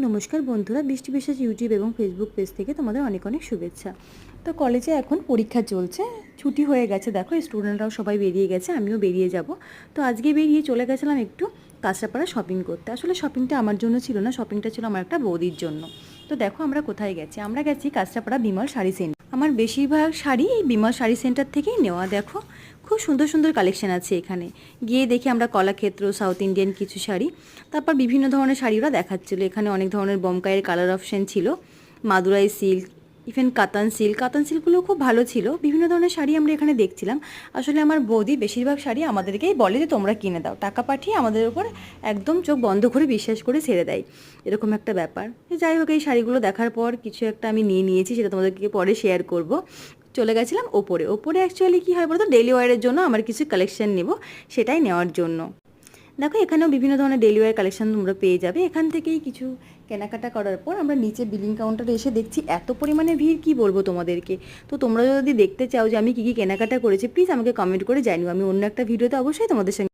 নমস্কার বন্ধুরা, বৃষ্টি বিশ্বাস ইউটিউব এবং ফেসবুক পেজ থেকে তোমাদের অনেক অনেক শুভেচ্ছা। তো কলেজে এখন পরীক্ষা চলছে, ছুটি হয়ে গেছে, দেখো স্টুডেন্টরাও সবাই বেরিয়ে গেছে, আমিও বেরিয়ে যাব। তো আজকে বেরিয়ে চলে গেছিলাম একটু কাঁচরাপাড়া শপিং করতে। আসলে শপিংটা আমার জন্য ছিল না, শপিংটা ছিল আমার একটা বৌদির জন্য। তো দেখো আমরা কোথায় গেছি, আমরা গেছি কাঁচরাপাড়া বিমল শাড়ি সেন্টার। আমার বেশিরভাগ শাড়ি এই বিমল শাড়ি সেন্টার থেকেই নেওয়া। দেখো খুব সুন্দর সুন্দর কালেকশন আছে এখানে। গিয়ে দেখি আমরা কলাক্ষেত্র, সাউথ ইন্ডিয়ান কিছু শাড়ি, তারপর বিভিন্ন ধরনের শাড়ি ওরা দেখাচ্ছিলো। এখানে অনেক ধরনের বমকাইয়ের কালার অপশান ছিল, মাদুরাই সিল্ক, ইভেন কাতান সিল্কগুলো খুব ভালো ছিল। বিভিন্ন ধরনের শাড়ি আমরা এখানে দেখছিলাম। আসলে আমার বৌদি বেশিরভাগ শাড়ি আমাদেরকেই বলে যে তোমরা কিনে দাও, টাকা পাঠিয়ে আমাদের উপর একদম চোখ বন্ধ করে বিশ্বাস করে ছেড়ে দেয়, এরকম একটা ব্যাপার। যাই হোক, এই শাড়িগুলো দেখার পর কিছু একটা আমি নিয়ে নিয়েছি, সেটা তোমাদেরকে পরে শেয়ার করব। চলে গেছিলাম ওপরে। ওপরে অ্যাকচুয়ালি কী হয় বলতো, ডেলি ওয়ারের জন্য আমার কিছু কালেকশন নেব, সেটাই নেওয়ার জন্য। দেখো এখানেও বিভিন্ন ধরনের ডেলি ওয়্যার কালেকশন তোমরা পেয়ে যাবে। এখান থেকেই কিছু কেনাকাটা করার পর আমরা নিচে বিলিং কাউন্টারে এসে দেখছি এত পরিমাণে ভিড়, কি বলবো তোমাদেরকে। তো তোমরা যদি দেখতে চাও যে আমি কী কী কেনাকাটা করেছি, প্লিজ আমাকে কমেন্ট করে জানিও। আমি অন্য একটা ভিডিওতে অবশ্যই তোমাদের সঙ্গে